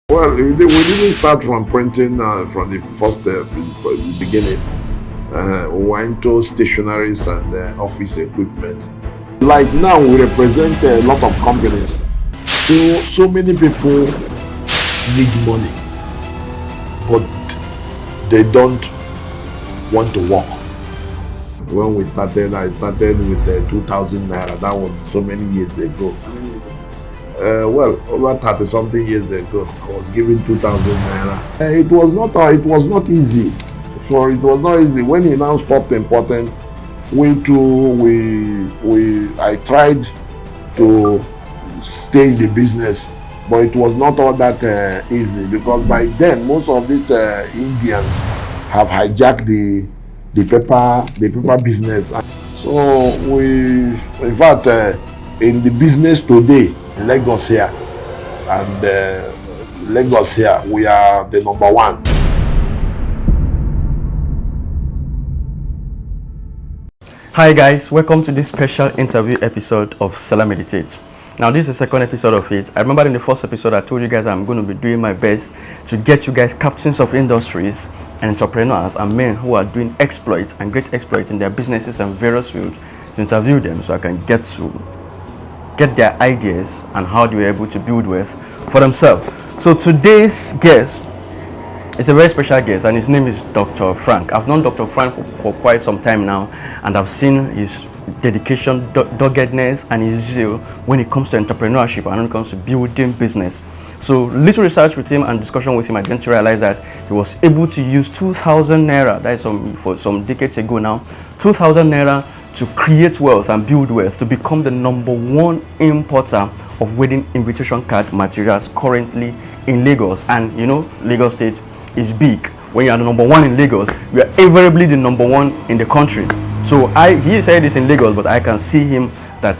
Well, we didn't start from printing from the first beginning. We went to stationaries and office equipment. Like now, we represent a lot of companies. So many people need money, but they don't want to work. When we started, I started with 2,000 naira. That was so many years ago. Well, over 30 something years ago, I was given 2,000 naira. It was not easy. So it was not easy. When he now stopped importing, I tried to stay in the business, but it was not all that easy because by then most of these Indians have hijacked the paper business. So in fact, in the business today, Lagos here, and Lagos here, we are the number one. Hi guys, welcome to this special interview episode of Salah Meditates. Now this is the second episode of it. I remember in the first episode I told you guys I'm going to be doing my best to get you guys captains of industries and entrepreneurs and men who are doing exploits and great exploits in their businesses and various fields to interview them so I can get their ideas and how they were able to build wealth for themselves. So today's guest is a very special guest and his name is Dr. Frank. I've known Dr. Frank for quite some time now and I've seen his dedication, doggedness and his zeal when it comes to entrepreneurship and when it comes to building business. So little research with him and discussion with him, I began to realize that he was able to use 2,000 naira, that is for some decades ago now, 2,000 naira to create wealth and build wealth, to become the number one importer of wedding invitation card materials currently in Lagos. And you know, Lagos State is big. When you are the number one in Lagos, you are invariably the number one in the country. So he said this in Lagos, but I can see him that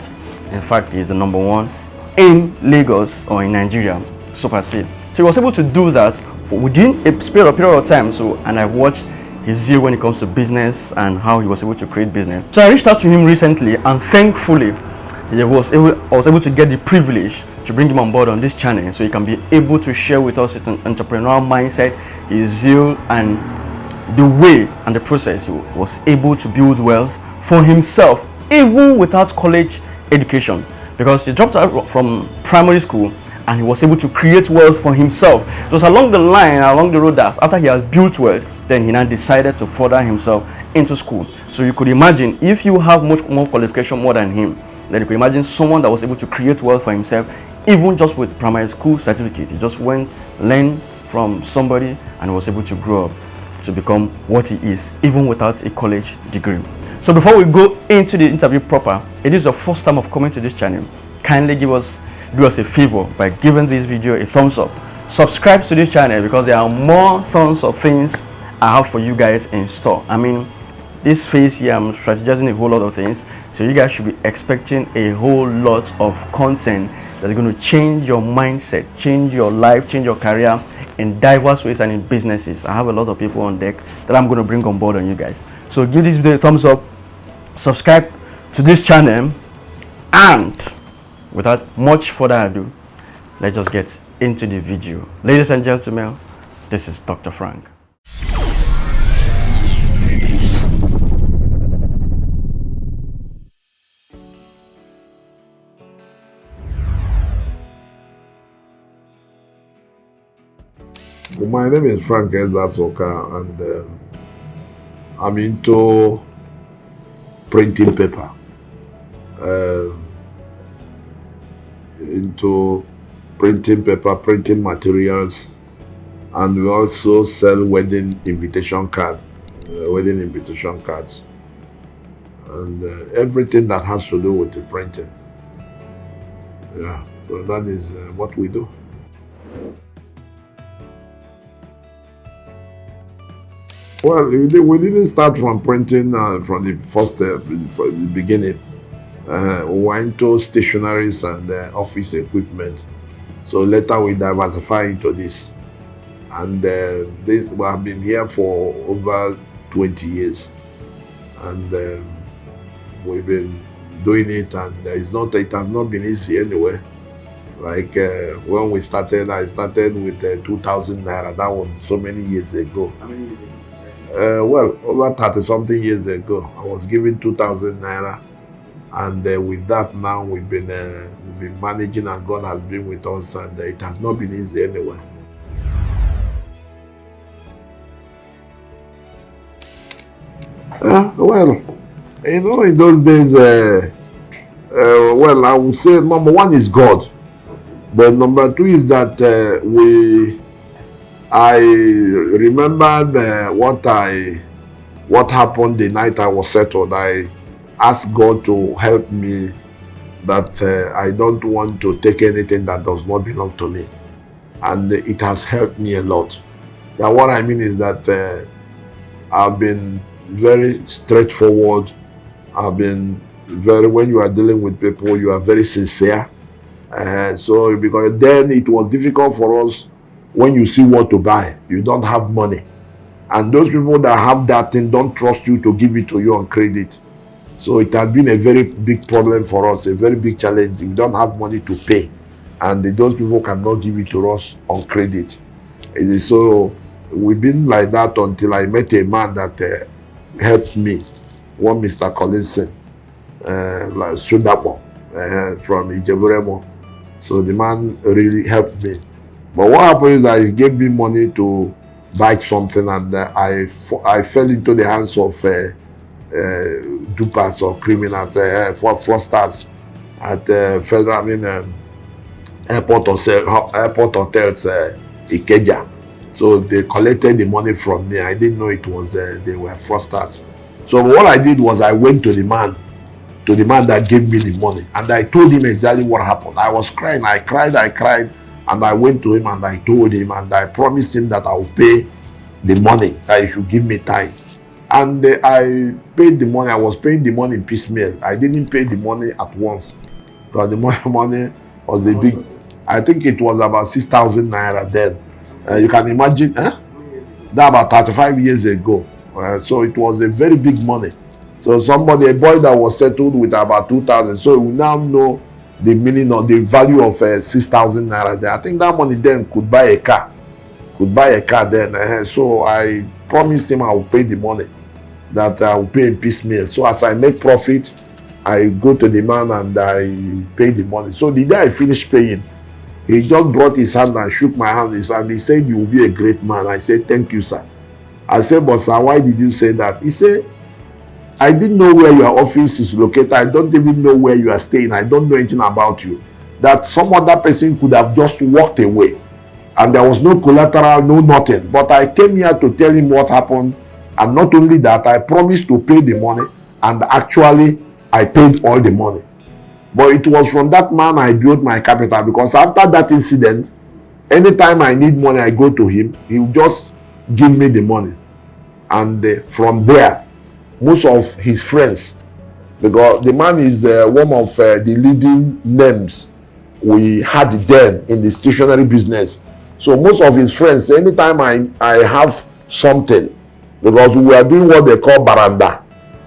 in fact he is the number one in Lagos or in Nigeria, super safe. So he was able to do that within a period of time. So, and I've watched his zeal when it comes to business and how he was able to create business. So I reached out to him recently, and thankfully I was able to get the privilege to bring him on board on this channel so he can be able to share with us his entrepreneurial mindset, his zeal, and the way and the process he was able to build wealth for himself even without college education, because he dropped out from primary school and he was able to create wealth for himself. It was along the road that after he has built wealth, then he now decided to further himself into school. So you could imagine, if you have much more qualification more than him, then you could imagine someone that was able to create wealth for himself even just with primary school certificate. He just went, learned from somebody, and was able to grow up to become what he is even without a college degree. So before we go into the interview proper, it is your first time of coming to this channel, kindly do us a favor by giving this video a thumbs up. Subscribe to this channel because there are more tons of things I have for you guys in store. I mean, this phase here I'm strategizing a whole lot of things, so you guys should be expecting a whole lot of content that's going to change your mindset, change your life, change your career in diverse ways and in businesses. I have a lot of people on deck that I'm going to bring on board on you guys. So give this video a thumbs up, subscribe to this channel, and without much further ado, let's just get into the video. Ladies and gentlemen, this is Dr. Frank. My name is Frank Ezasoka, and I'm into printing paper, printing materials, and we also sell wedding invitation cards, and everything that has to do with the printing. Yeah, so that is what we do. Well, we didn't start from printing from the first beginning. We went to stationaries and office equipment. So later we diversify into this, and this we have been here for over 20 years, and we've been doing it, and it has not been easy anyway. Like when we started, I started with 2,000 naira. That was so many years ago. How many years ago? Well, over 30 something years ago, I was given 2,000 naira, and with that now we've been managing, and God has been with us, and it has not been easy anyway. Well, you know, in those days, well, I would say number one is God, but number two is that I remembered what happened the night I was settled. I asked God to help me, that I don't want to take anything that does not belong to me, and it has helped me a lot. Now, what I mean is that I've been very straightforward. I've been when you are dealing with people, you are very sincere. So because then it was difficult for us when you see what to buy, you don't have money. And those people that have that thing don't trust you to give it to you on credit. So it has been a very big problem for us, a very big challenge. We don't have money to pay, and those people cannot give it to us on credit. So we've been like that until I met a man that helped me, one Mr. Collinson, like Sudapo, from Ijeburemo. So the man really helped me. But what happened is that he gave me money to buy something, and I fell into the hands of dupers or criminals, fraudsters at federal, airport hotels, Ikeja. So they collected the money from me. I didn't know it was they were fraudsters. So what I did was I went to the man that gave me the money, and I told him exactly what happened. I was crying. I cried, and I went to him and I told him, and I promised him that I will pay the money, that he should give me time. And I paid the money. I was paying the money in piecemeal. I didn't pay the money at once, because the money was a big, I think it was about 6,000 naira then. You can imagine, that about 35 years ago. So it was a very big money. So a boy that was settled with about 2,000, so we now know the meaning of the value of 6,000 naira there. I think that money then could buy a car. Then. So I promised him I will pay the money, that I will pay in piecemeal. So as I make profit, I go to the man and I pay the money. So the day I finished paying, he just brought his hand and shook my hand, and he said, "You will be a great man." I said, "Thank you, sir." I said, "But sir, why did you say that?" He said, "I didn't know where your office is located. I don't even know where you are staying. I don't know anything about you. That some other person could have just walked away, and there was no collateral, no nothing. But I came here to tell him what happened, and not only that, I promised to pay the money, and actually I paid all the money. But it was from that man I built my capital, because after that incident, anytime I need money, I go to him. He will just give me the money. And from there, most of his friends, because the man is one of the leading names we had then in the stationery business. So most of his friends, anytime I have something, because we are doing what they call baranda,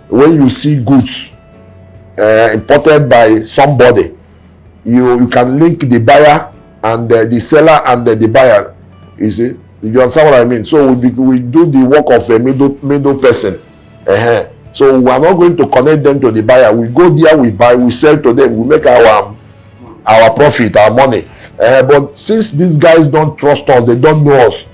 when you see goods imported by somebody, you can link the buyer and the seller and the buyer. You see, you understand what I mean? So we do the work of a middle person. So we are not going to connect them to the buyer. We go there, we buy, we sell to them, we make our profit, our money. But since these guys don't trust us, they don't know us,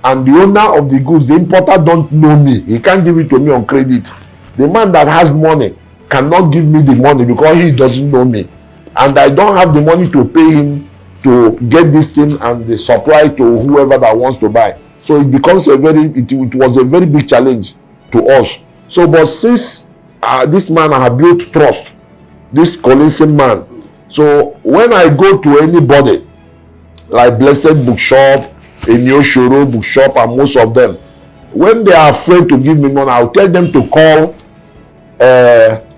and the owner of the goods, the importer, don't know me, he can't give it to me on credit. The man that has money cannot give me the money because he doesn't know me, and I don't have the money to pay him to get this thing and the supply to whoever that wants to buy. So it becomes it was a very big challenge to us. So but since this man I have built trust, this Collinson man, so when I go to anybody like Blessed Bookshop, Enioshoro Bookshop, and most of them, when they are afraid to give me money, I'll tell them to call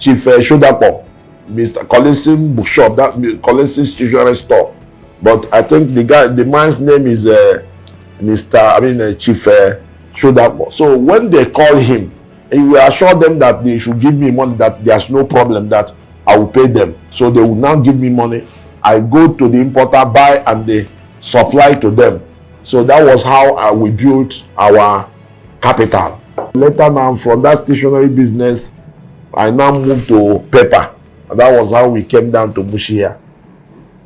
Chief Shodapo, Mr. Collinson Bookshop, that Collinson stationery store. But I think the man's name is Chief Shodapo. So when they call him, he will assure them that they should give me money, that there's no problem, that I will pay them. So they will now give me money, I go to the importer, buy, and they supply to them. So that was how we built our capital. Later now, from that stationery business, I now moved to paper. And that was how we came down to Mushi here.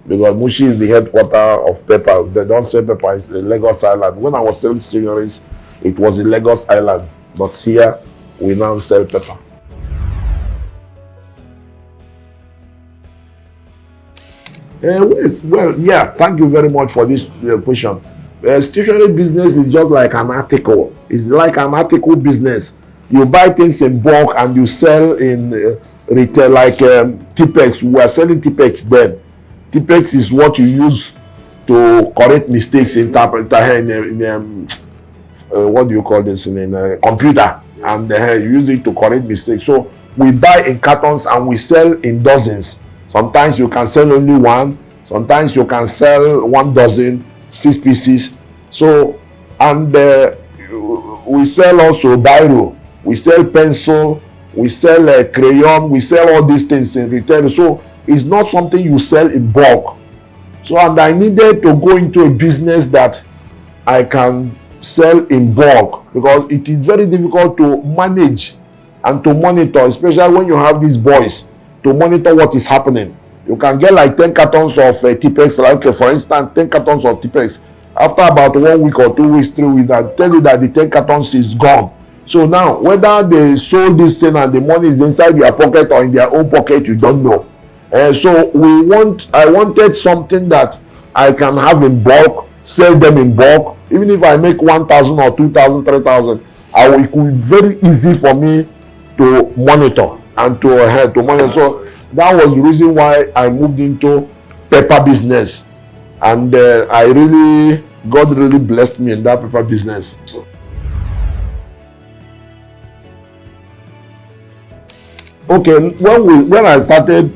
Because Mushi is the headquarter of paper. They don't sell paper, it's the Lagos Island. When I was selling stationeries, it was the Lagos Island. But here, we now sell paper. Well, yeah, thank you very much for this question. Stationery business is just like an article. It's like an article business. You buy things in bulk and you sell in retail, like Tipex. We were selling Tipex then. Tipex is what you use to correct mistakes in what do you call this, in a computer, and you use it to correct mistakes. So we buy in cartons and we sell in dozens. Sometimes you can sell only one, sometimes you can sell 1 dozen, 6 pieces. So, and we sell also biro, we sell pencil, we sell crayon, we sell all these things in retail. So it's not something you sell in bulk. So, and I needed to go into a business that I can sell in bulk, because it is very difficult to manage and to monitor, especially when you have these boys, to monitor what is happening. You can get like 10 cartons of Tipex, like for instance, 10 cartons of Tipex. After about 1 week or 2 weeks, 3 weeks, I tell you that the 10 cartons is gone. So now, whether they sold this thing and the money is inside their pocket or in their own pocket, you don't know. So I wanted something that I can have in bulk, sell them in bulk. Even if I make 1,000 or 2,000, 3,000, it could be very easy for me to monitor and to monitor. So that was the reason why I moved into paper business, and God really blessed me in that paper business. Okay, when I started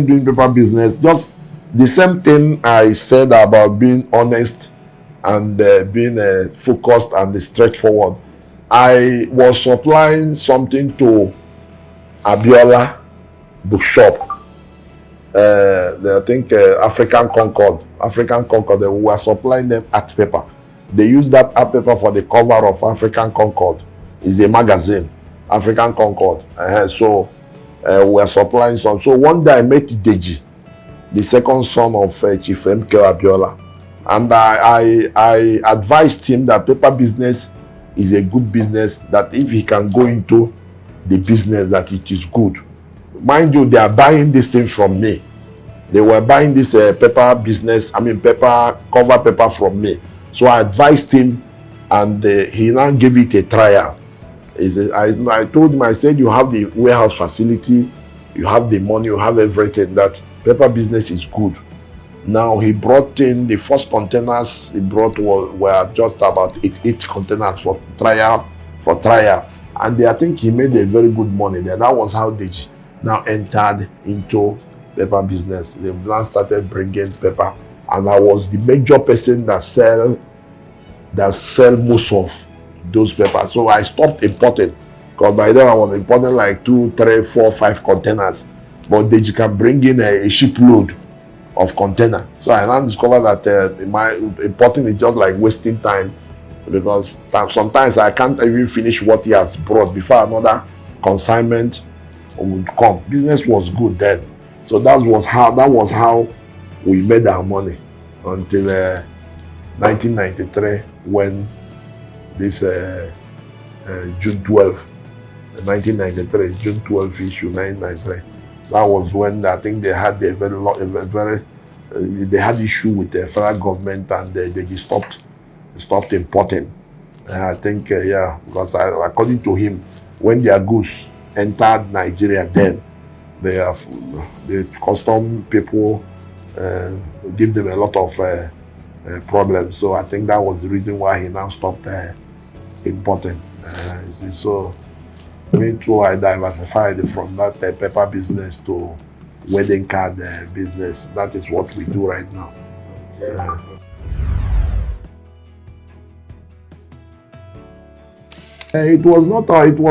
doing paper business, just the same thing I said about being honest and being focused and straightforward. I was supplying something to Abiola bookshop. I think African Concord, they were supplying them art paper. They used that art paper for the cover of African Concord. It's a magazine, African Concord. So we were supplying some. So one day I met Deji, the second son of Chief MK Abiola, and I advised him that paper business is a good business, that if he can go into the business, that it is good. Mind you, they are buying these things from me. They were buying this paper business, paper, cover paper from me. So I advised him, and he now gave it a trial. I told him, I said, you have the warehouse facility, you have the money, you have everything, that paper business is good. Now he brought in the first containers he brought were just about eight containers for trial. And I think he made a very good money there. That was how they now entered into paper business. They now started bringing paper, and I was the major person that sell most of those papers. So I stopped importing, because by then I was importing like 2, 3, 4, 5 containers, but they can bring in a shipload of container. So I now discovered that my importing is just like wasting time, because sometimes I can't even finish what he has brought before another consignment would come. Business was good then. So that was how we made our money until 1993, when this June 12, 1993, June 12 issue 993. That was when I think they had they had issue with the federal government, and they stopped importing. I think because according to him, when their goods entered Nigeria, then the custom people give them a lot of problems. So I think that was the reason why he now stopped importing. So me too, I diversified from that paper business to wedding card business. That is what we do right now. It was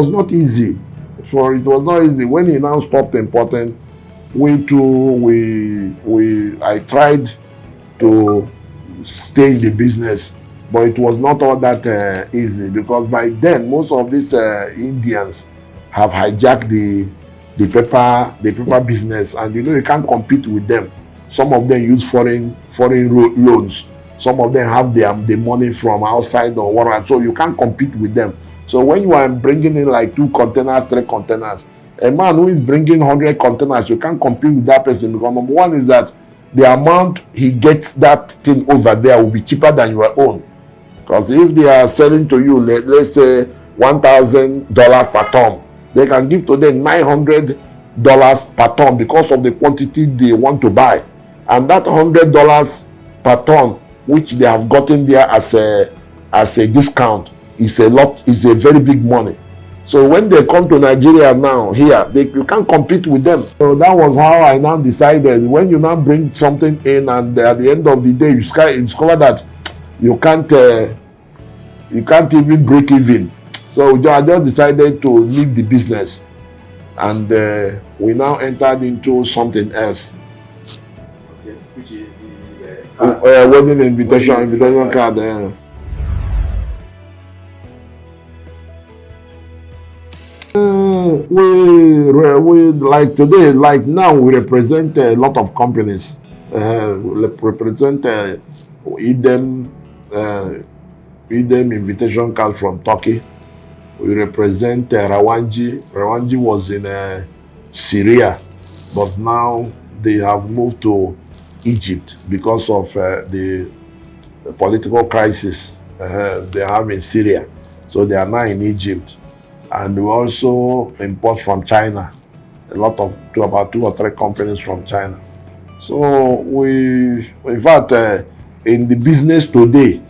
not easy. It was not easy. When he now stopped importing, we too, I tried to stay in the business, but it was not all that easy, because by then most of these Indians have hijacked the paper business, and you can't compete with them. Some of them use foreign loans. Some of them have the money from outside or whatever, so you can't compete with them. So when you are bringing in like 2 containers, 3 containers, a man who is bringing 100 containers, you can't compete with that person, because number one is that the amount he gets that thing over there will be cheaper than your own. Because if they are selling to you, let's say $1,000 per ton, they can give to them $900 per ton because of the quantity they want to buy. And that $100 per ton, which they have gotten there as a discount, is a very big money. So when they come to Nigeria now, here, you can't compete with them. So that was how I now decided, when you now bring something in, and at the end of the day, you discover that you can't even break even. So I just decided to leave the business, and we now entered into something else. Okay, which is the wedding invitation card. We like today, like now, we represent a lot of companies. We represent Idem invitation card from Turkey. We represent Rawanji. Rawanji was in Syria, but now they have moved to Egypt because of the political crisis they have in Syria. So they are now in Egypt. And we also import from China, about 2 or 3 companies from China. So in fact, in the business today,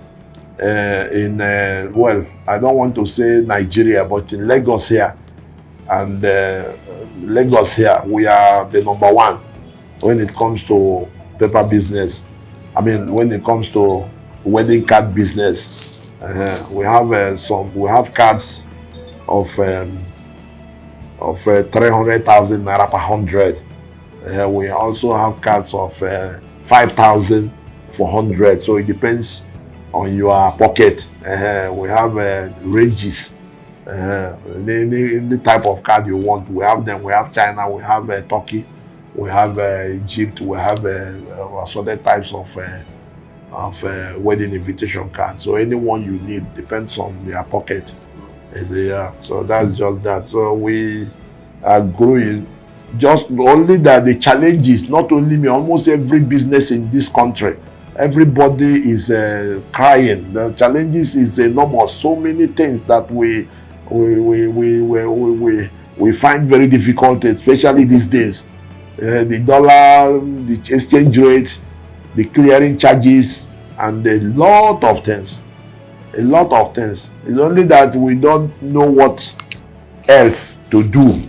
well, I don't want to say Nigeria, but in Lagos here, and Lagos here, we are the number 1 when it comes to paper business. I mean, when it comes to wedding card business, we have cards of 300,000 naira per 100. We also have cards of 5,000 for 100. So it depends on your pocket. We have ranges. Any type of card you want, we have them. We have China, we have Turkey, we have Egypt, we have other types of wedding invitation cards. So anyone you need depends on their pocket. So that's just that. So we are growing. Just only that the challenge is not only me, almost every business in this country, everybody is crying. The challenges is enormous. So many things that we find very difficult, especially these days. The dollar, the exchange rate, the clearing charges, and a lot of things. It's only that we don't know what else to do.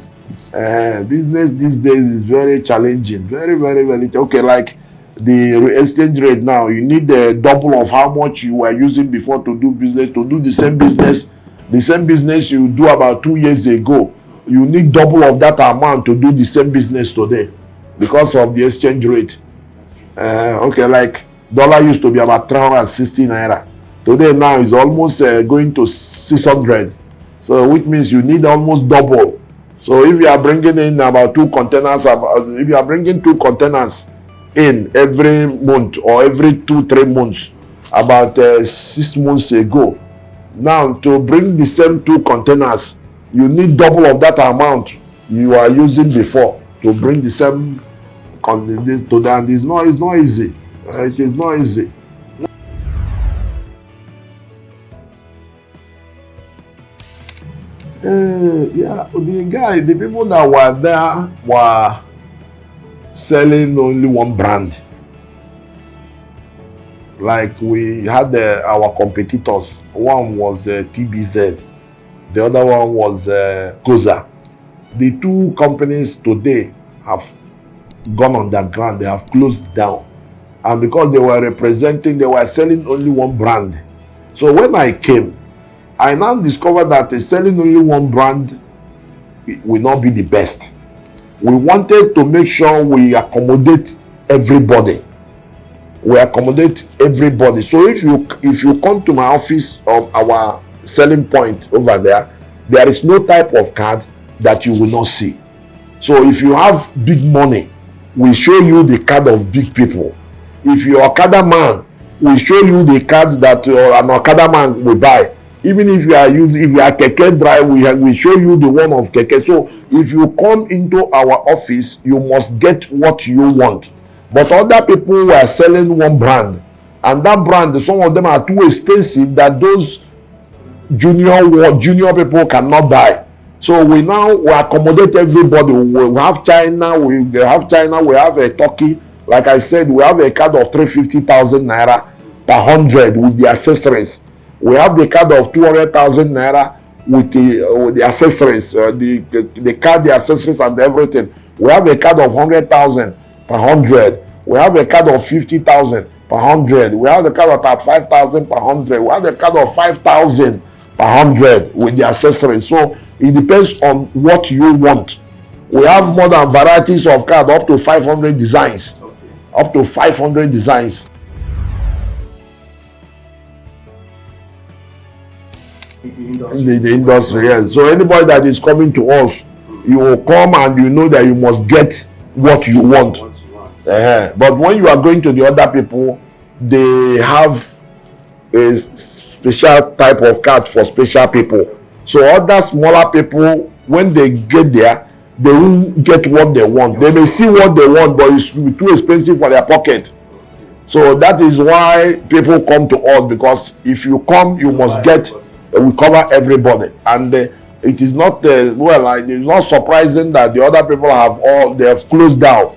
Business these days is very challenging, very, very, very. Okay, like the exchange rate now, you need the double of how much you were using before to do business. To do the same business you do about 2 years ago, you need double of that amount to do the same business today because of the exchange rate. Okay, like dollar used to be about 360 naira. Today now is almost going to 600. So which means you need almost double. So if you are bringing in about 2 containers, if you are bringing 2 containers in every month or every 2-3 months, about 6 months ago, now to bring the same 2 containers, you need double of that amount you are using before to bring the same containers to that. It's not easy. It is not easy. The people that were there were selling only one brand. Like we had our competitors. One was TBZ, the other one was Koza. The 2 companies today have gone underground. They have closed down, and because they were selling only one brand. So when I came, I now discovered that selling only one brand will not be the best. we wanted to make sure we accommodate everybody. We accommodate everybody. So if you come to my office of our selling point over there, there is no type of card that you will not see. So if you have big money, we show you the card of big people. If you're Okada man, we show you the card that an Okada man will buy. Even if you are Keke drive, we show you the one of Keke. So if you come into our office, you must get what you want. But other people were selling one brand, and that brand, some of them are too expensive that those junior people cannot buy. So we accommodate everybody. We have China, we have a Turkey. Like I said, we have a card of 350,000 naira per 100 with the accessories. We have the card of 200,000 naira with the accessories, the card, the accessories, and everything. We have a card of 100,000 per 100. We have a card of 50,000 per 100. We have the card of 35,000 per 100. We have the card of 5,000 per 100 with the accessories. So it depends on what you want. We have more than varieties of cards, up to 500 designs. Up to 500 designs. The industry, yes. So anybody that is coming to us, you will come and you know that you must get what you want. But when you are going to the other people, they have a special type of card for special people. So other smaller people, when they get there, they won't get what they want. They may see what they want, but it's too expensive for their pocket. So that is why people come to us, because if you come, you must get. We cover everybody, and it is not it's not surprising that the other people they have closed down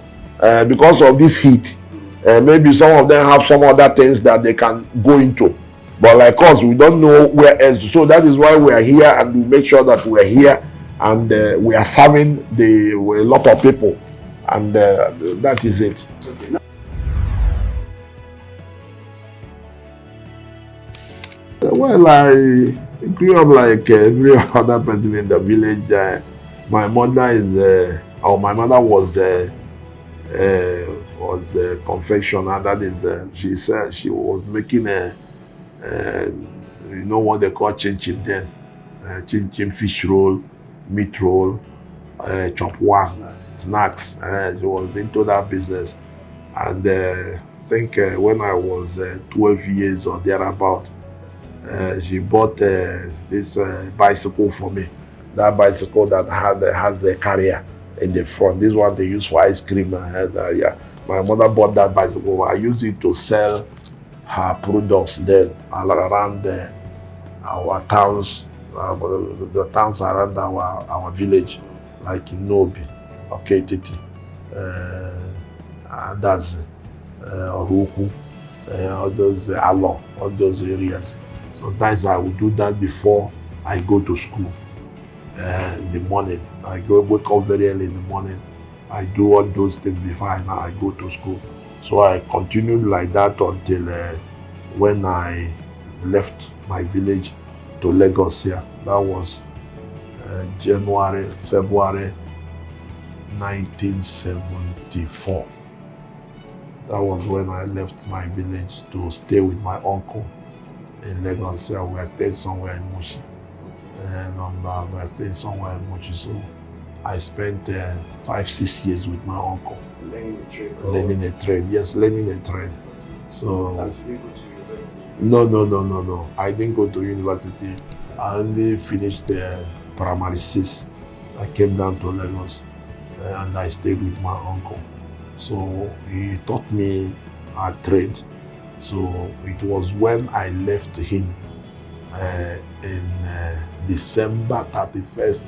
because of this heat. Maybe some of them have some other things that they can go into, but like us, we don't know where else. So that is why we are here, and we make sure that we are here, and we are serving a lot of people, and that is it. Well, I grew up like every other person in the village. My mother was a confectioner. That is, she said she was making what they call chin chin then, chin chin, fish roll, meat roll, chop one, snacks. She was into that business, and I think when I was 12 years or thereabout, she bought this bicycle for me. That bicycle that has a carrier in the front. This one they use for ice cream. My mother bought that bicycle. I used it to sell her products then around our towns, the towns around our village, like Nobi, Oketiti, Adazi, Oruku, all those Along, all those areas. Sometimes I would do that before I go to school in the morning. I wake up very early in the morning. I do all those things before I go to school. So I continued like that until when I left my village to Lagos here. That was February 1974. That was when I left my village to stay with my uncle in Lagos here. We are staying somewhere in Mushi. And we are staying somewhere in Mushi. So I spent 5-6 years with my uncle. Learning a trade? Learning a trade, yes, learning a trade. So Did you go to university? No. I didn't go to university. I only finished primary 6. I came down to Lagos and I stayed with my uncle. So he taught me a trade. So it was when I left him in December 31st,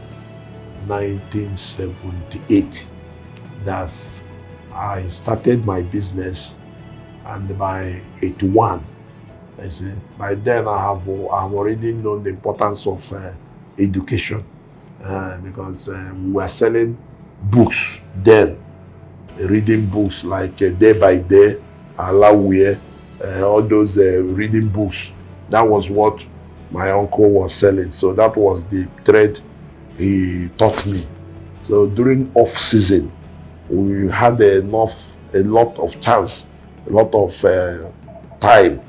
1978, that I started my business, and by 81, I said, by then I've already known the importance of education because we were selling books then, reading books like Day by Day, Alawiye, all those reading books. That was what my uncle was selling. So that was the trade he taught me. So during off season, we had a lot of chance, a lot of time.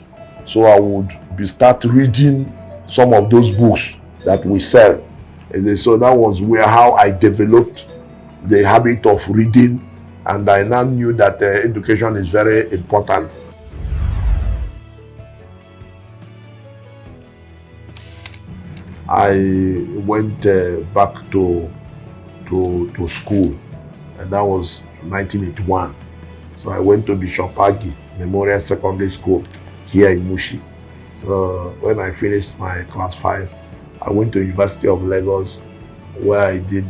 So I would start reading some of those books that we sell. And so that was how I developed the habit of reading, and I now knew that education is very important. I went back to school, and that was 1981. So I went to Bishop Agi Memorial Secondary School here in Mushi. So when I finished my class 5, I went to University of Lagos, where I did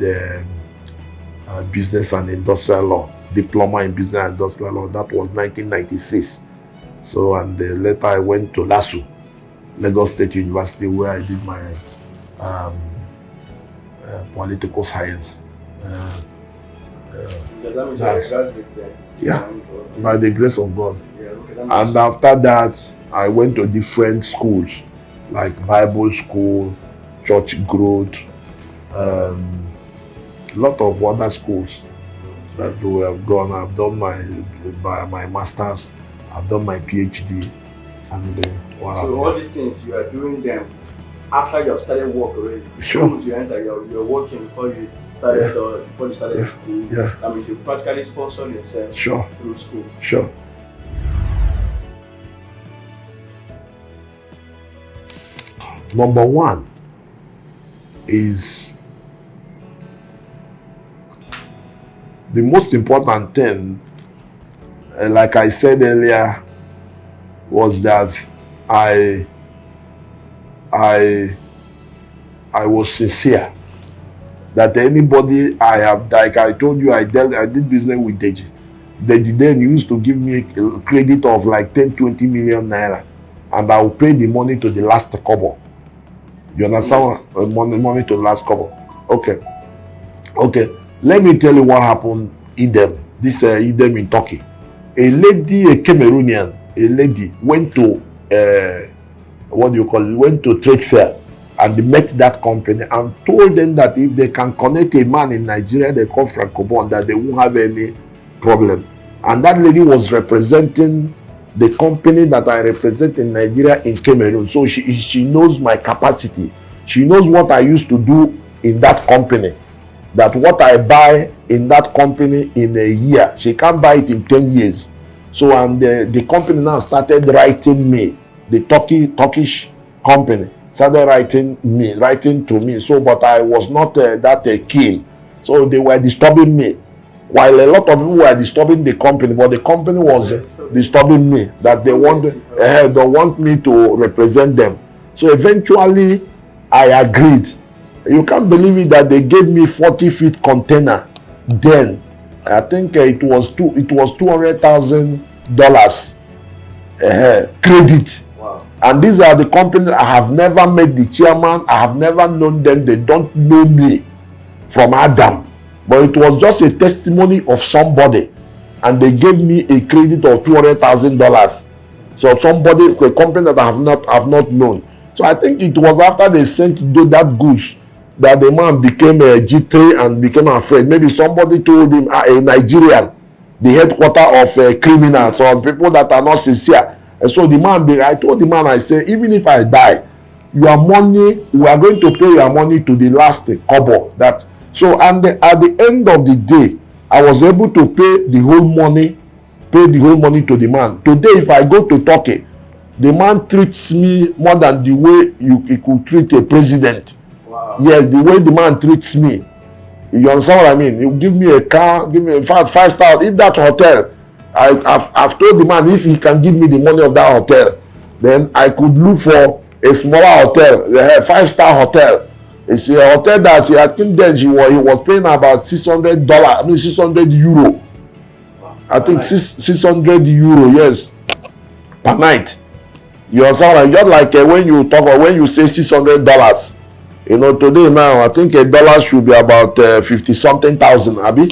business and industrial law, diploma in business and industrial law. That was 1996. So, and later I went to LASU, Lagos State University, where I did my political science. Yeah, by the grace of God. And after that, I went to different schools, like Bible school, church growth, a lot of other schools that we have gone. I've done my master's, I've done my PhD, and wow. So all these things you are doing them after you have started work already. Sure. You enter, you're working before you started, before you started school. Yeah. I mean, you practically sponsor yourself. Sure. Through school. Sure. Number one is the most important thing, like I said earlier, was that I was sincere. That anybody I have, like I told you, I did business with Deji. Deji then used to give me a credit of like 10-20 million naira, and I will pay the money to the last kobo. You understand? Yes. Money to the last kobo. Okay. Let me tell you what happened in Idem. This Idem in Turkey. A Cameroonian lady went to went to trade fair and met that company and told them that if they can connect a man in Nigeria, they call Francophone, that they won't have any problem. And that lady was representing the company that I represent in Nigeria in Cameroon. So she knows my capacity. She knows what I used to do in that company. That what I buy in that company in a year, she can't buy it in 10 years. So, and the company now started writing me, the Turkish company started writing to me. So, but I was not that keen. So they were disturbing me. While a lot of people were disturbing the company, but the company was disturbing me, that they want me to represent them. So eventually I agreed. You can't believe it that they gave me 40-feet container. Then I think it was $200,000 credit. Wow. And these are the companies I have never met the chairman. I have never known them. They don't know me from Adam. But it was just a testimony of somebody, and they gave me a credit of $200,000. So somebody, a company that I have not known. So I think it was after they sent that goods that the man became a G3 and became afraid. Maybe somebody told him, a Nigerian, the headquarters of criminals or people that are not sincere. And so the man, I told the man, I said, even if I die, your money, we are going to pay your money to the last kobo. That. So, and at the end of the day, I was able to pay the whole money to the man. Today, if I go to Turkey, the man treats me more than the way he could treat a president. Wow. Yes, the way the man treats me. You understand what I mean? You give me a car, give me 5-star. If that hotel, I've told the man if he can give me the money of that hotel, then I could look for a smaller hotel, a 5-star hotel. It's a hotel that I think then he was paying about $600. I mean €600. Wow. I think €600, yes, per night. You understand? Just like when you talk or when you say $600, you know, today now I think a dollar should be about 50-something thousand, Abi.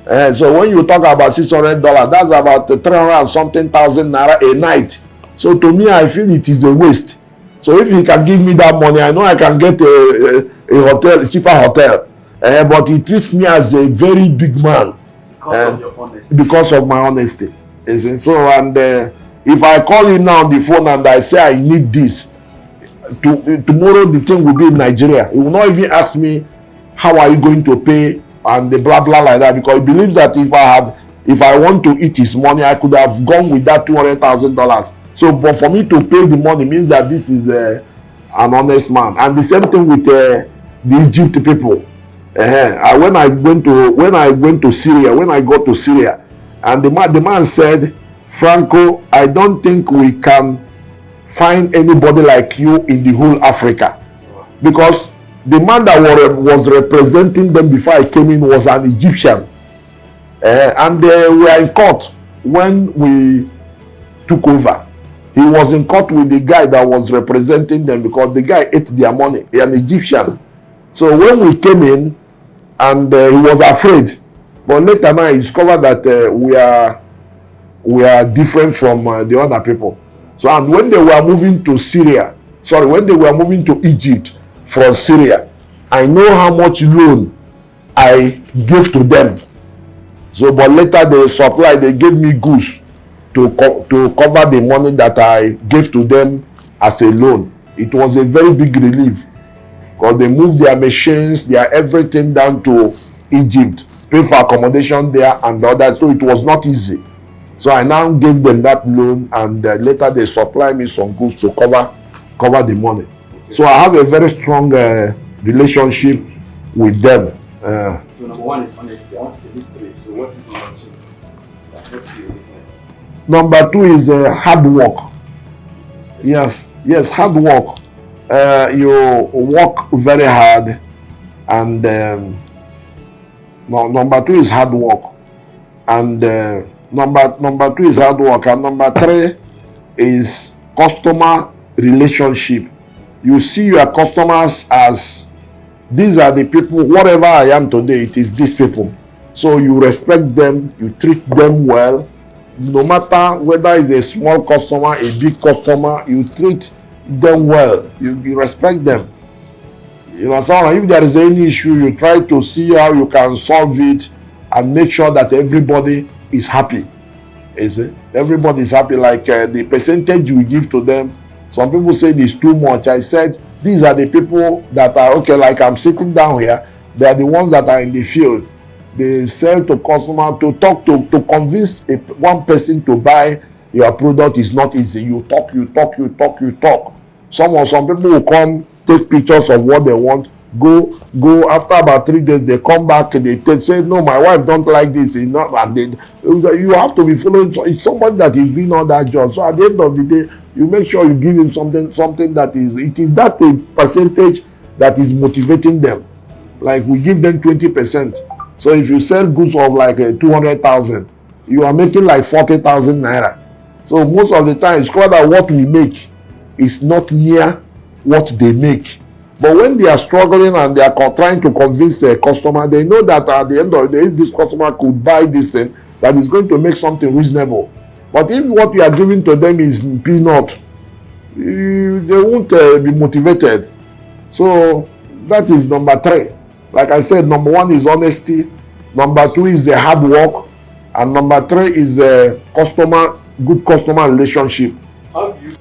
And so when you talk about $600, that's about 300 and something thousand naira a night. So to me, I feel it is a waste. So if he can give me that money, I know I can get a hotel, a cheaper hotel. But he treats me as a very big man Because of your honesty. because of my honesty. You see? So, and if I call him now on the phone and I say I need this, tomorrow the thing will be in Nigeria. He will not even ask me how are you going to pay and the blah blah like that, because he believes that if I want to eat his money, I could have gone with that $200,000. So, but for me to pay the money means that this is an honest man. And the same thing with the Egypt people. When I went to Syria, when I got to Syria, and the man said, Franco, I don't think we can find anybody like you in the whole Africa, because the man that was representing them before I came in was an Egyptian, and we were in court when we took over. He was in court with the guy that was representing them because the guy ate their money, an Egyptian. So when we came in, and he was afraid, but later now he discovered that we are different from the other people. So, and when they were moving to when they were moving to Egypt from Syria, I know how much loan I gave to them. So, but later they gave me goods to cover the money that I gave to them as a loan. It was a very big relief, because they moved their machines, their everything down to Egypt, pay for accommodation there and all that. So it was not easy. So I now gave them that loan, and later they supply me some goods to cover the money. Okay. So I have a very strong relationship with them. So number one is honesty. I want to list three. So what is number two? That helps you. Number two is hard work. Yes, hard work. You work very hard, and number two is hard work, and number two is hard work, and number three is customer relationship. You see your customers as these are the people. Whatever I am today, it is these people. So you respect them, you treat them well, no matter whether it's a small customer, a big customer, you treat them well, you respect them. You know, so if there is any issue, you try to see how you can solve it and make sure that everybody is happy. Is it? Everybody is happy. Like the percentage you give to them, some people say it's too much. I said these are the people that are okay. Like I'm sitting down here, they are the ones that are in the field. They sell to customers, to talk to convince one person to buy your product is not easy. You talk. Some people will come, take pictures of what they want, go after about 3 days, they come back, they say, no, my wife don't like this. It's not, and you have to be following. It's somebody that is doing all that job. So at the end of the day, you make sure you give him something that is that a percentage that is motivating them. Like we give them 20%. So if you sell goods of like 200,000, you are making like 40,000 naira. So most of the time, it's called that what we make is not near what they make. But when they are struggling and they are trying to convince a customer, they know that at the end of the day, if this customer could buy this thing, that is going to make something reasonable. But if what you are giving to them is peanut, they won't be motivated. So that is number three. Like I said, number one is honesty. Number two is the hard work. And number three is good customer relationship. How do you?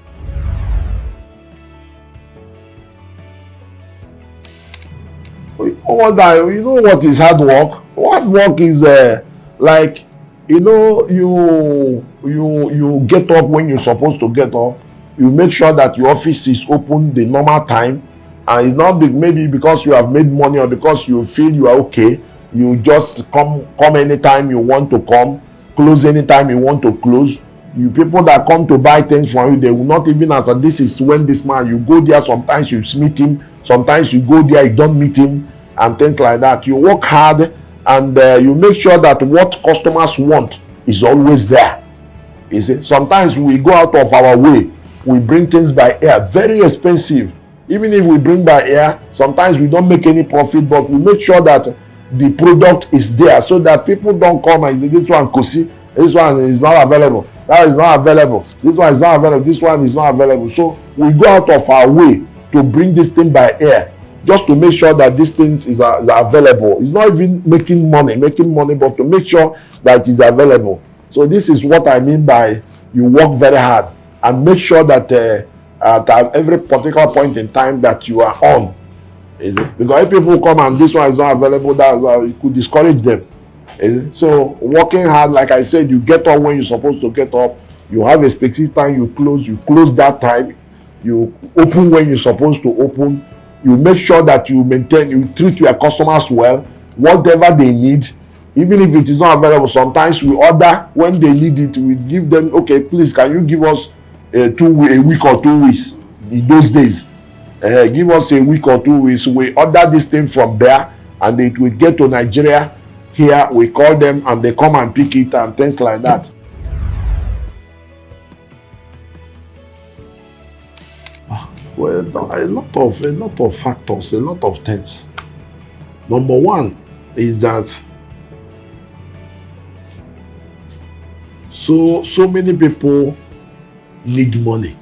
You know what is hard work? Hard work is like, you know, you get up when you're supposed to get up. You make sure that your office is open the normal time, and it's not maybe because you have made money or because you feel you are okay. You just come anytime you want to come, close anytime you want to close. You people that come to buy things from you, they will not even answer. This is when this man, you go there, sometimes you meet him, sometimes you go there, you don't meet him, and things like that. You work hard, and you make sure that what customers want is always there. You see, sometimes we go out of our way, we bring things by air, very expensive. Even if we bring by air, sometimes we don't make any profit, but we make sure that the product is there so that people don't come and say, this one Kosi, this one is not available, that is not available, this one is not available, this one is not available. So we go out of our way to bring this thing by air. just to make sure that these things are available. It's not even making money, but to make sure that it's available. So this is what I mean by you work very hard and make sure that at every particular point in time that you are on. Is it? Because if people come and this one is not available, that it could discourage them. Is it? So working hard, like I said, you get up when you're supposed to get up. You have a specific time you close that time. You open when you're supposed to open. You make sure that you treat your customers well, whatever they need, even if it is not available. Sometimes we order when they need it. We give them, okay, please, can you give us a week or 2 weeks? In those days, give us a week or 2 weeks. We order this thing from there, and it will get to Nigeria. Here we call them, and they come and pick it and things like that. Well, a lot of factors, a lot of things. Number one is that so many people need money,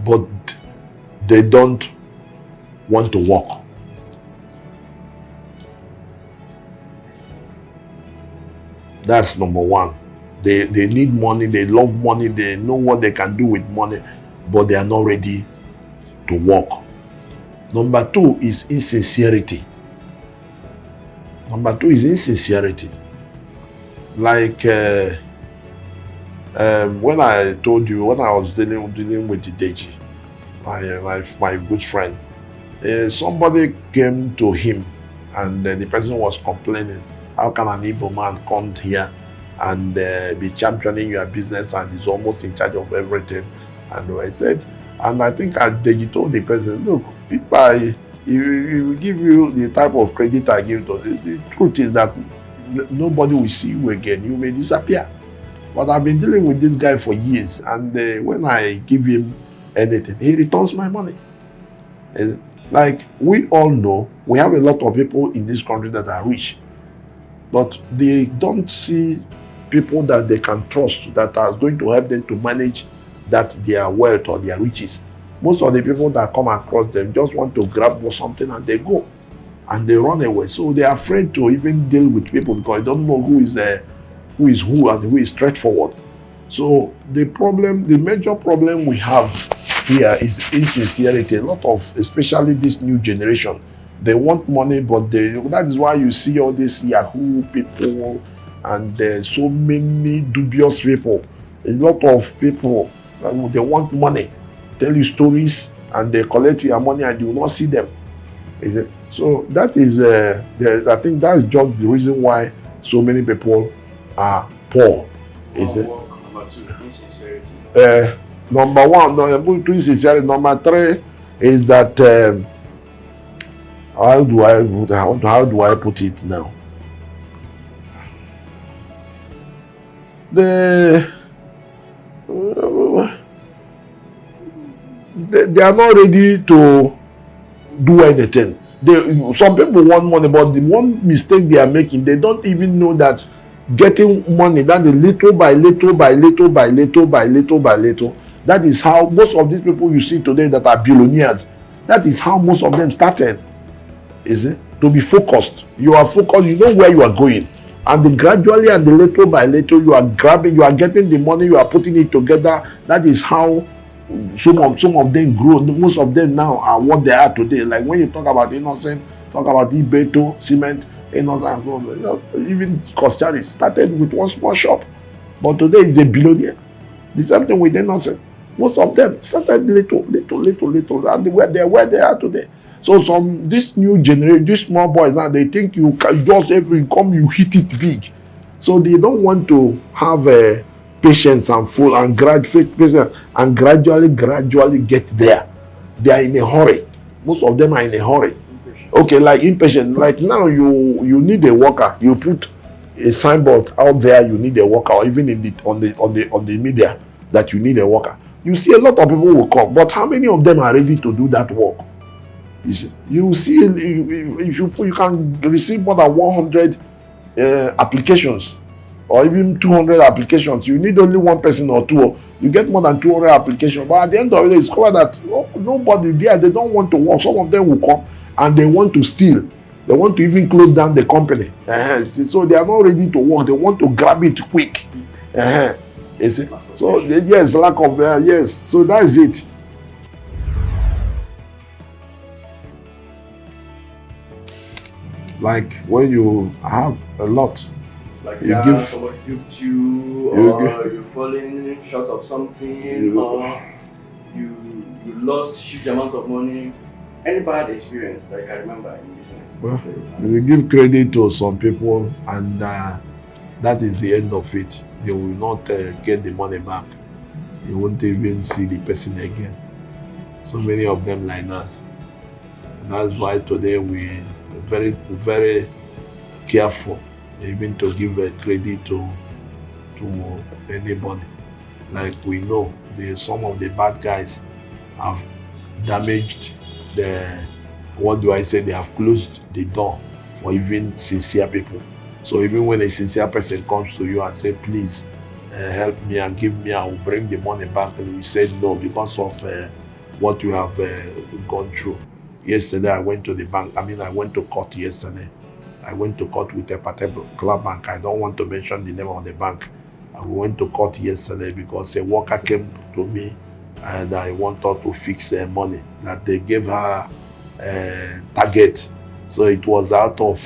but they don't want to work. That's number one. They need money, they love money, they know what they can do with money, but they are not ready to work. Number two is insincerity. Like when I told you, when I was dealing with the Deji, my good friend, somebody came to him, and the person was complaining, how can an Igbo man come here and be championing your business and is almost in charge of everything? And I said, and I think Deji told the person, look, if I give you the type of credit I give to, the truth is that nobody will see you again. You may disappear. But I've been dealing with this guy for years, and when I give him anything, he returns my money. Like we all know, we have a lot of people in this country that are rich, but they don't see people that they can trust, that are going to help them to manage that their wealth or their riches. Most of the people that come across them just want to grab something and they go and they run away. So they are afraid to even deal with people because they don't know who is who and who is straightforward. So the major problem we have here is insincerity. A lot of, especially this new generation, they want money, but that is why you see all these Yahoo people and so many dubious people. A lot of people, they want money, tell you stories, and they collect your money and you will not see them. Is it? So that is, I think that's just the reason why so many people are poor. Is it? Number two, insincerity. Number one, number two, insincerity. Number three is that how do I put it now? They are not ready to do anything. Some people want money, but the one mistake they are making, they don't even know that getting money, that is little by little, that is how most of these people you see today that are billionaires, that is how most of them started. Is it? To be focused. You are focused, you know where you are going. And gradually and little by little, you are grabbing, you are getting the money, you are putting it together. That is how some of them grow. Most of them now are what they are today. Like when you talk about Innocent, talk about Ibeto, Cement, Innocent, even Koschari started with one small shop, but today is a billionaire. The same thing with Innocent. Most of them started little, and they're where they are today. So this new generation, these small boys now, they think you can just every come, you hit it big. So they don't want to have patience and full and gradually get there. They are in a hurry. Most of them are in a hurry. Okay, like impatient. Like now you need a worker. You put a signboard out there, you need a worker, or even on the media that you need a worker. You see a lot of people will come, but how many of them are ready to do that work? You see, if you can receive more than 100 applications, or even 200 applications. You need only one person or two. You get more than 200 applications. But at the end of the day, it's clear that nobody there, they don't want to work. Some of them will come and they want to steal. They want to even close down the company. So they are not ready to work. They want to grab it quick. You see? So yes, lack of yes. So that is it. Like when you have a lot, Like you give somebody duped you, or you're falling short of something, or you lost huge amount of money. Any bad experience that you can remember in business? Well, you give credit to some people, and that is the end of it. You will not get the money back. You won't even see the person again. So many of them like that. And that's why today we are very, very careful even to give credit to anybody. Like we know some of the bad guys have damaged they have closed the door for even sincere people. So even when a sincere person comes to you and say, please help me and give me, I will bring the money back, and we said no because of what you have gone through. Yesterday I went to the bank. I went to court yesterday. I went to court with a particular bank. I don't want to mention the name of the bank. I went to court yesterday because a worker came to me and I want her to fix their money. That they gave her a target. So it was out of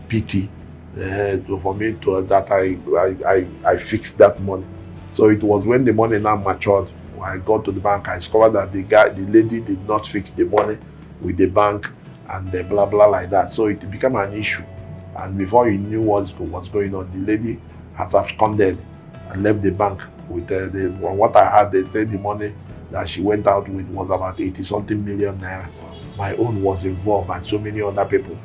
pity for me that I fixed that money. So it was when the money now matured, when I got to the bank, I discovered that the lady did not fix the money with the bank and blah blah like that. So it became an issue. And before you knew what was going on, the lady has absconded and left the bank with what I had. They said the money that she went out with was about 80-something million naira. My own was involved and so many other people.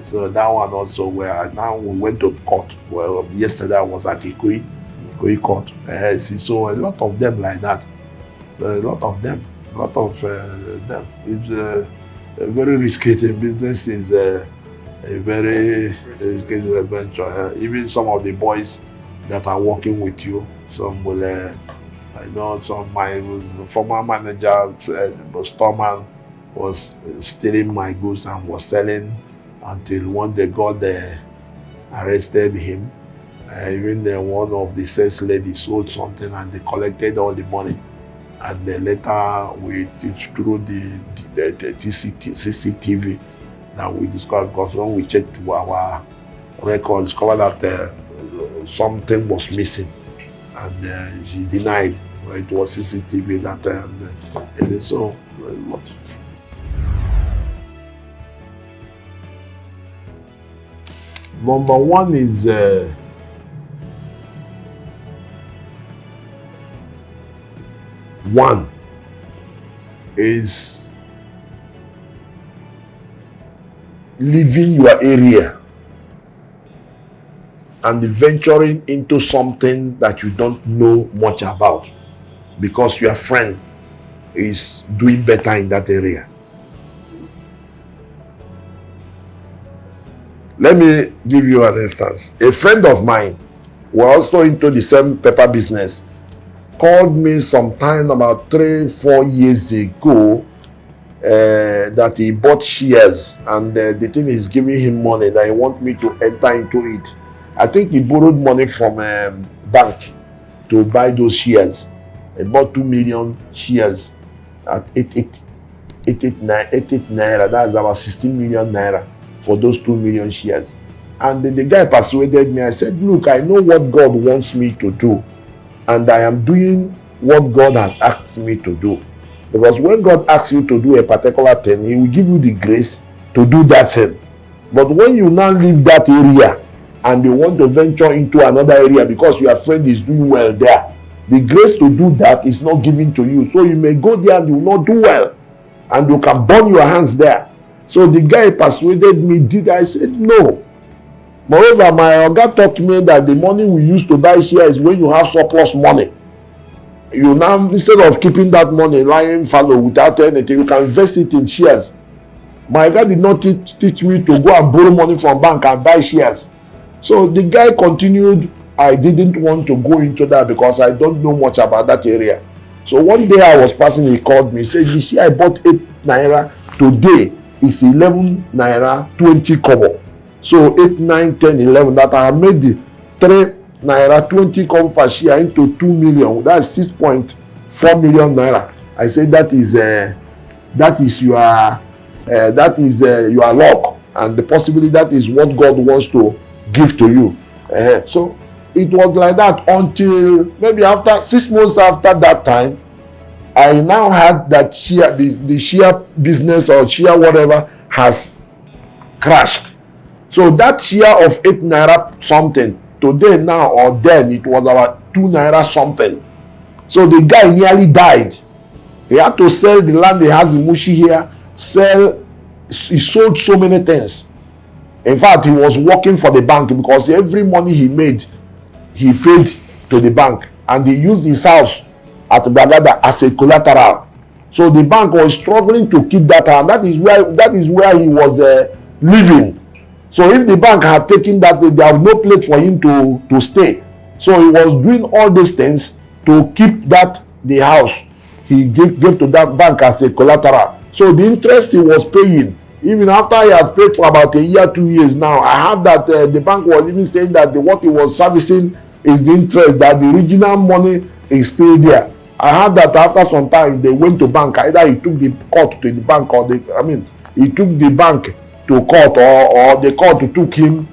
So that one also where now we went to court. Well, yesterday I was at Ikoyi court. So a lot of them like that. So a lot of them. It's a very risky business. Is a very risky adventure. Even some of the boys that are working with you, some will. I know some my former manager, storeman, was stealing my goods and was selling until one day God arrested him. Even one of the sales ladies sold something and they collected all the money. And then later we teach through the CCTV that we discovered, because when we checked our records, discovered that something was missing, and she denied it was CCTV that and so a lot. Number one is leaving your area and venturing into something that you don't know much about because your friend is doing better in that area. Let me give you an instance. A friend of mine, we're also into the same paper business, called me sometime about 3-4 years ago that he bought shares, and the thing is giving him money that he wants me to enter into it. I think he borrowed money from bank to buy those shares. He bought 2 million shares at 88 naira. That's about 16 million naira for those 2 million shares. And the guy persuaded me. I said, look, I know what God wants me to do, and I am doing what God has asked me to do. Because when God asks you to do a particular thing, He will give you the grace to do that thing. But when you now leave that area and you want to venture into another area because your friend is doing well there, the grace to do that is not given to you. So you may go there and you will not do well, and you can burn your hands there. So the guy persuaded me. I said no. Moreover, my oga taught me that the money we use to buy shares is when you have surplus money. You now, instead of keeping that money lying fallow without anything, you can invest it in shares. My oga did not teach me to go and borrow money from bank and buy shares. So the guy continued I didn't want to go into that because I don't know much about that area. So one day I was passing, he called me, said, you see, I bought 8 naira. Today it's 11 naira 20 kobo. So 8, 9, 10, 11, that I have made the 3 naira 20 kobo per share into 2 million. That's 6.4 million naira. I said that is your luck, and the possibility that is what God wants to give to you. So it was like that until maybe after 6 months after that time, I now had that share, the share business or share whatever has crashed. So that share of 8 naira something, today now or then it was about 2 naira something. So the guy nearly died. He had to sell the land he has in Mushi here, he sold so many things. In fact, he was working for the bank because every money he made, he paid to the bank, and he used his house at Bagada as a collateral. So the bank was struggling to keep that house. That is where he was living. So if the bank had taken that, there was no place for him to stay. So he was doing all these things to keep the house. He gave to that bank as a collateral. So the interest he was paying, even after he had paid for about a year, 2 years now, I heard that the bank was even saying that what he was servicing is the interest, that the original money is still there. I heard that after some time they went to bank, either he took the court to the bank, or he took the bank to court, or the court took him,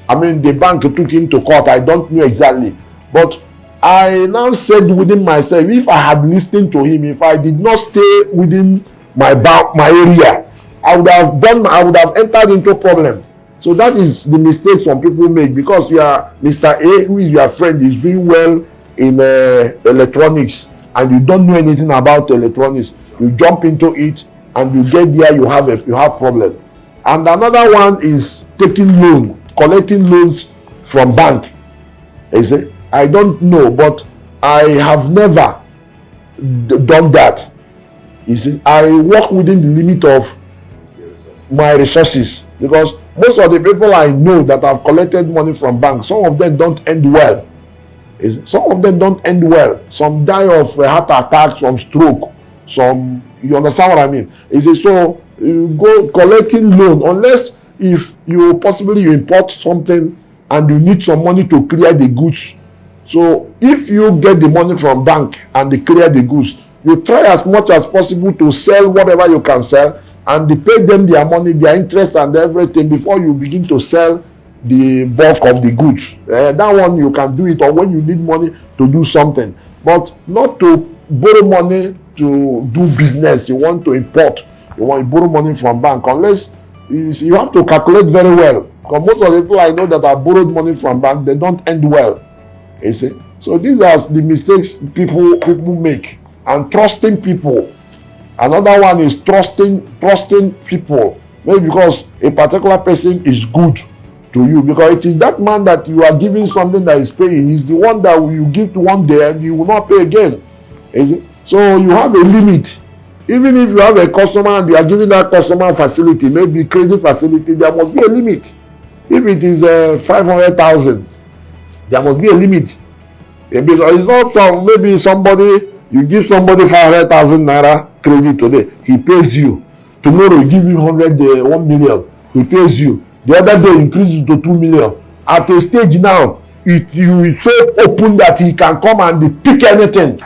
the bank took him to court. I don't know exactly. But I now said within myself, if I had listened to him, if I did not stay within my area, I would have entered into problem. So that is the mistake some people make, because you are Mr. A, who is your friend, is doing well in electronics, and you don't know anything about electronics. You jump into it, and you get there, you have problem. And another one is collecting loans from bank. You see, I don't know, but I have never done that. You see, I work within the limit of my resources, because most of the people I know that have collected money from banks, some of them don't end well. Some of them don't end well. Some die of heart attack, some stroke, some, you understand what I mean? So you go collecting loan, unless if you possibly import something and you need some money to clear the goods. So if you get the money from bank and they clear the goods, you try as much as possible to sell whatever you can sell, and they pay them their money, their interest and everything before you begin to sell the bulk of the goods. That one you can do it, or when you need money to do something, but not to borrow money to do business. You want to import, you want to borrow money from bank, unless you have to calculate very well, because most of the people I know that have borrowed money from bank, they don't end well. You see, so these are the mistakes people make. And trusting people. Another one is trusting people, maybe because a particular person is good to you, because it is that man that you are giving something that is paying. He's the one that you give to one day and you will not pay again. Is it? So you have a limit. Even if you have a customer and you are giving that customer facility, maybe credit facility, there must be a limit. If it is 500,000, there must be a limit. Because it's not maybe somebody, you give somebody 500,000 naira credit today, he pays you. Tomorrow you give him 1 million, he pays you. The other day increase it to 2 million. At a stage now, you is so open that he can come and pick anything.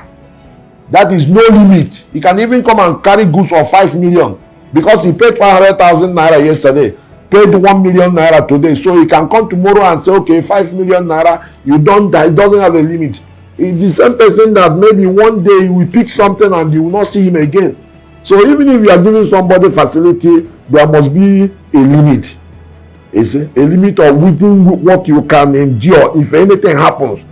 That is no limit. He can even come and carry goods for 5 million because he paid 500,000 naira yesterday, paid 1 million naira today. So he can come tomorrow and say, okay, 5 million naira, it doesn't have a limit. It's the same person that maybe one day you will pick something and you will not see him again. So even if you are giving somebody facility, there must be a limit. You see, a limit of within what you can endure if anything happens.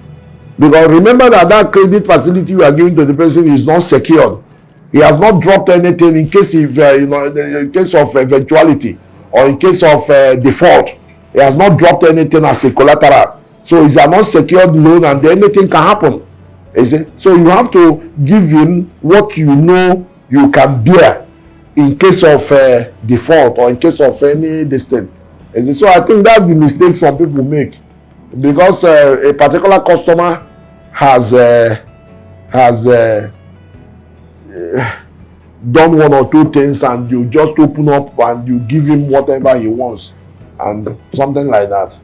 Because remember that credit facility you are giving to the person is not secured. He has not dropped anything in case in case of eventuality or in case of default. He has not dropped anything as a collateral. So it's an unsecured loan and anything can happen. You see? So you have to give him what you know you can bear in case of default or in case of any distance. So I think that's the mistake some people make. because a particular customer has done one or two things, and you just open up and you give him whatever he wants, and something like that.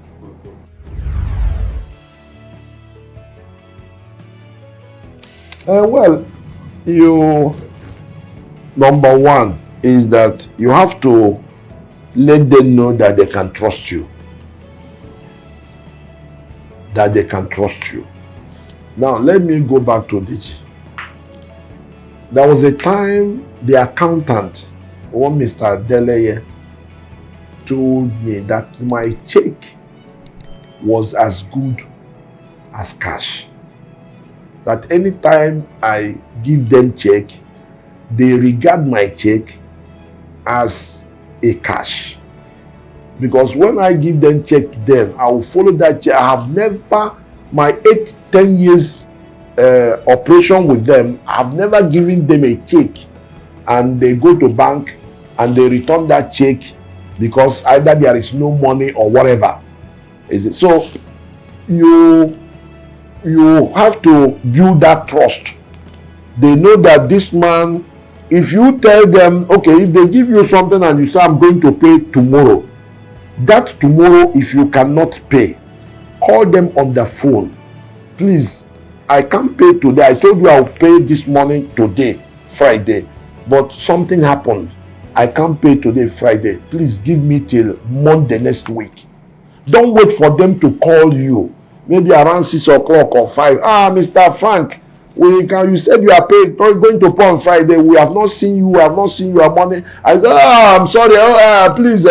Well, you number one is that you have to let them know that they can trust you. That they can trust you. Now, let me go back to this. There was a time the accountant, one Mr. Deleye, told me that my check was as good as cash. That anytime I give them check, they regard my check as a cash. Because when I give them check to them, I will follow that check. I have never, my 8-10 years operation with them, I have never given them a check and they go to bank and they return that check because either there is no money or whatever. Is it? So you have to build that trust. They know that this man, if you tell them, okay, if they give you something and you say, I'm going to pay tomorrow, that tomorrow, if you cannot pay, call them on the phone. Please, I can't pay today. I told you I'll pay this morning today, Friday, but something happened. I can't pay today, Friday. Please give me till Monday next week. Don't wait for them to call you. Maybe around 6 o'clock or 5. Mr. Frank, you said you are paid, going to pay on Friday. We have not seen you. We have not seen your money. I said, I'm sorry. Please.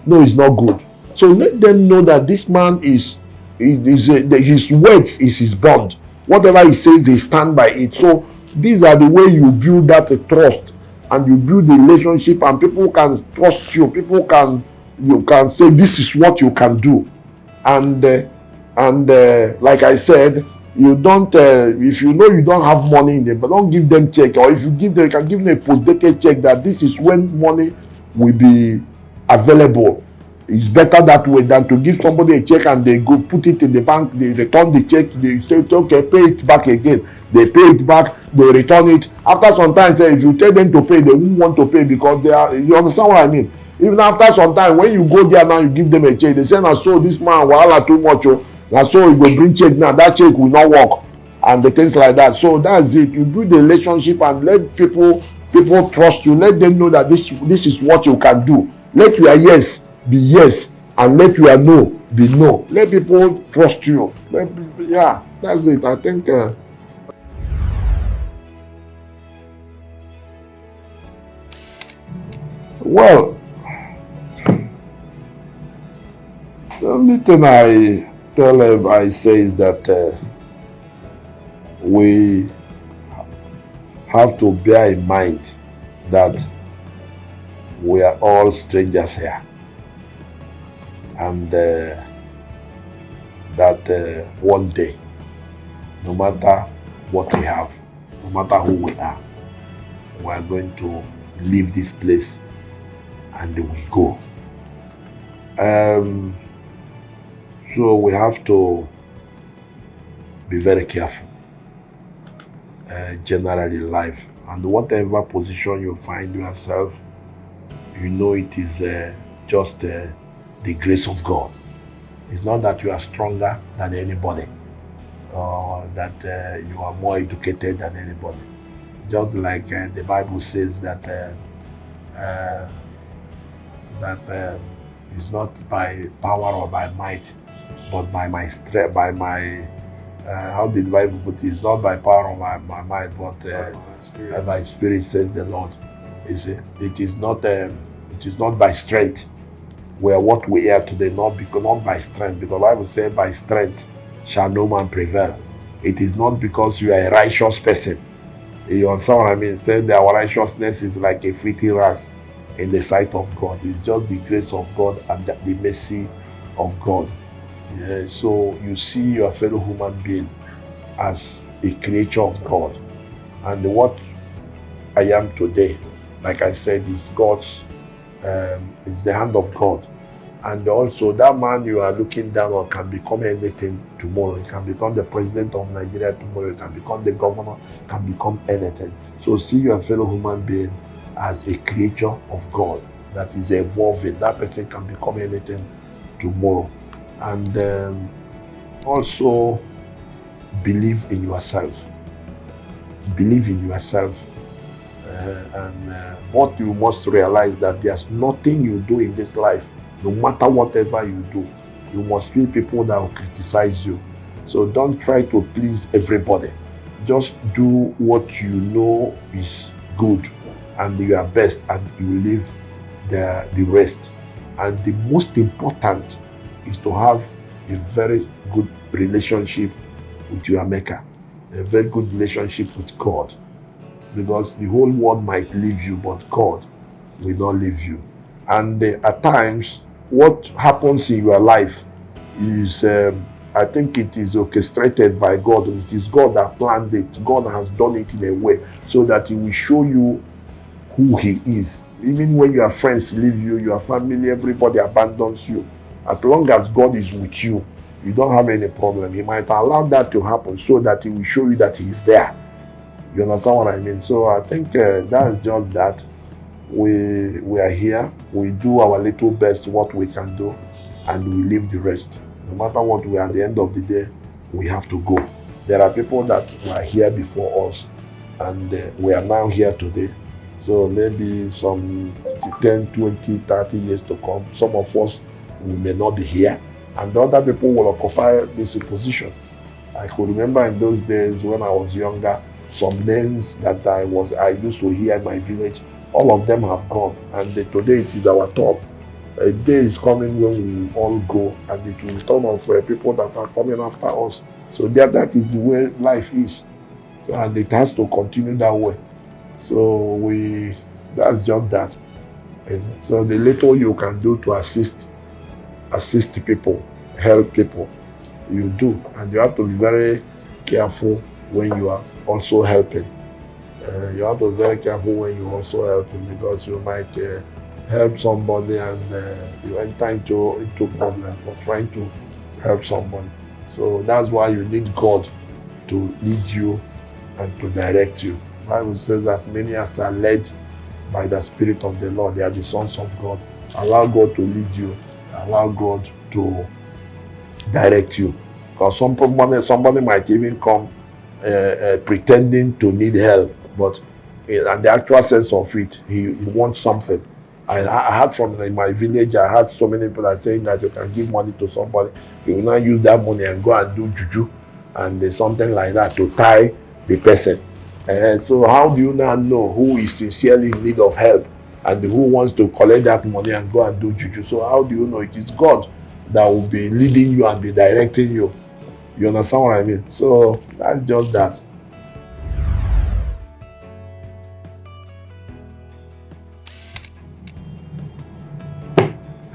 No, it's not good. So let them know that this man his words is his bond. Whatever he says, they stand by it. So these are the way you build that trust, and you build the relationship, and people can trust you. You can say this is what you can do, and like I said, you don't. If you know you don't have money in them, but don't give them check. Or if you give them, you can give them a post-dated check that this is when money will be available. It's better that way than to give somebody a check and they go put it in the bank, they return the check, they say, okay, pay it back again. They pay it back, they return it. After some time, say, if you tell them to pay, they won't want to pay because they are, you understand what I mean? Even after some time, when you go there now, you give them a check, they say, now so this man, wahala too much, now so you go bring check now, that check will not work, and the things like that. So that's it. You build the relationship and let people trust you. Let them know that this is what you can do. Let your yes be yes, and let your no be no. Let people trust you. Yeah, that's it. I think. Well, the only thing I tell them, I say is that we have to bear in mind that we are all strangers here. And that one day, no matter what we have, no matter who we are going to leave this place and we go. So we have to be very careful, generally in life. And whatever position you find yourself, you know it is just the grace of God. It's not that you are stronger than anybody, or that you are more educated than anybody. Just like the Bible says that it's not by power or by might, but by my strength, by my how did the Bible put it? It's not by power or by my might, but by spirit, says the Lord. You see, it is not by strength. We are what we are today, not by strength, because the Bible says, by strength shall no man prevail. It is not because you are a righteous person. You understand what I mean? Saying that our righteousness is like a filthy rags in the sight of God. It's just the grace of God and the mercy of God. Yeah, so you see your fellow human being as a creature of God. And what I am today, like I said, is God's, it's the hand of God. And also, that man you are looking down on can become anything tomorrow. He can become the president of Nigeria tomorrow. He can become the governor, can become anything. So see your fellow human being as a creature of God that is evolving. That person can become anything tomorrow. And also, believe in yourself. Believe in yourself. What you must realize that there's nothing you do in this life, no matter whatever you do, you must feel people that will criticize you. So don't try to please everybody. Just do what you know is good and your best, and you leave the rest. And the most important is to have a very good relationship with your maker, a very good relationship with God. Because the whole world might leave you, but God will not leave you. And at times, what happens in your life is, I think it is orchestrated by God. It is God that planned it. God has done it in a way so that He will show you who He is. Even when your friends leave you, your family, everybody abandons you. As long as God is with you, you don't have any problem. He might allow that to happen so that He will show you that He is there. You understand what I mean? So I think that's just that. We are here. We do our little best, what we can do, and we leave the rest. No matter what we are, at the end of the day, we have to go. There are people that were here before us, and we are now here today. So maybe some 10, 20, 30 years to come, some of us we may not be here, and the other people will occupy this position. I could remember in those days when I was younger, some names that I used to hear in my village, all of them have gone, and today it is our top. A day is coming when we all go, and it will turn off for people that are coming after us. So that is the way life is, and it has to continue that way. So that's just that. So the little you can do to assist people, help people, you do, and you have to be very careful when you are also helping. You have to be very careful when you also helping, because you might help somebody and you enter into problem for trying to help someone. So that's why you need God to lead you and to direct you. The Bible says that many as are led by the Spirit of the Lord, they are the sons of God. Allow God to lead you. Allow God to direct you. Because somebody might even come pretending to need help, but in the actual sense of it, he wants something. I heard from in my village, I had so many people are saying that you can give money to somebody, you will not use that money and go and do juju and something like that to tie the person. So how do you now know who is sincerely in need of help and who wants to collect that money and go and do juju? So how do you know? It is God that will be leading you and be directing you. You understand what I mean? So that's just that.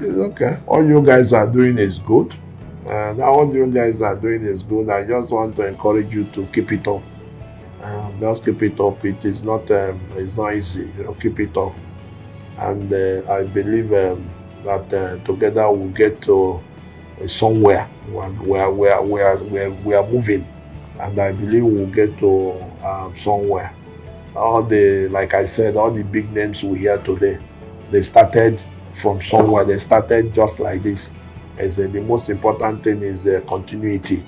It's okay. All you guys are doing is good. Now what you guys are doing is good. I just want to encourage you to keep it up. Just keep it up. It is not easy. Keep it up. And I believe that together we'll get to somewhere where we are moving, and I believe we'll get to somewhere. Like I said, all the big names we hear today, they started from somewhere. They started just like this. The most important thing is continuity,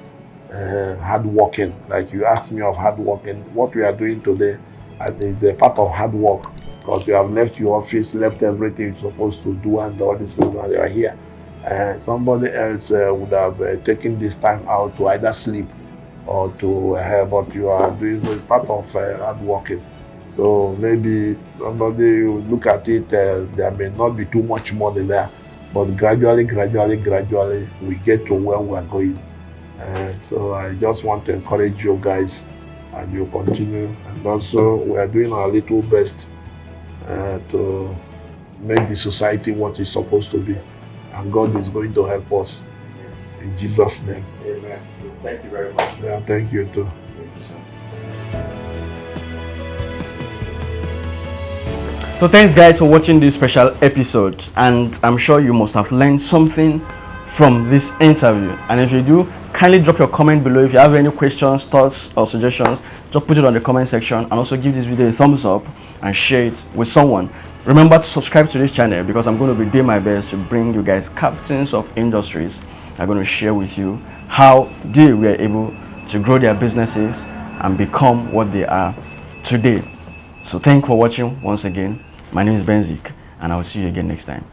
hard working. Like you asked me of hard working, what we are doing today is a part of hard work, because you have left your office, left everything you're supposed to do, and all these things, and you are here. Somebody else would have taken this time out to either sleep or to but you are doing it's part of hard working. So maybe somebody will look at it, there may not be too much money there, but gradually we get to where we are going. So I just want to encourage you guys, and you continue, and also we are doing our little best to make the society what it's supposed to be. And God is going to help us. Yes. In Jesus' name. Amen. Thank you very much. Yeah, thank you too. Thank you, sir. So thanks guys for watching this special episode, and I'm sure you must have learned something from this interview. And if you do, kindly drop your comment below. If you have any questions, thoughts or suggestions, just put it on the comment section, and also give this video a thumbs up and share it with someone. Remember to subscribe to this channel, because I'm going to be doing my best to bring you guys captains of industries. I'm going to share with you how they were able to grow their businesses and become what they are today. So thank you for watching once again. My name is Benzik, and I will see you again next time.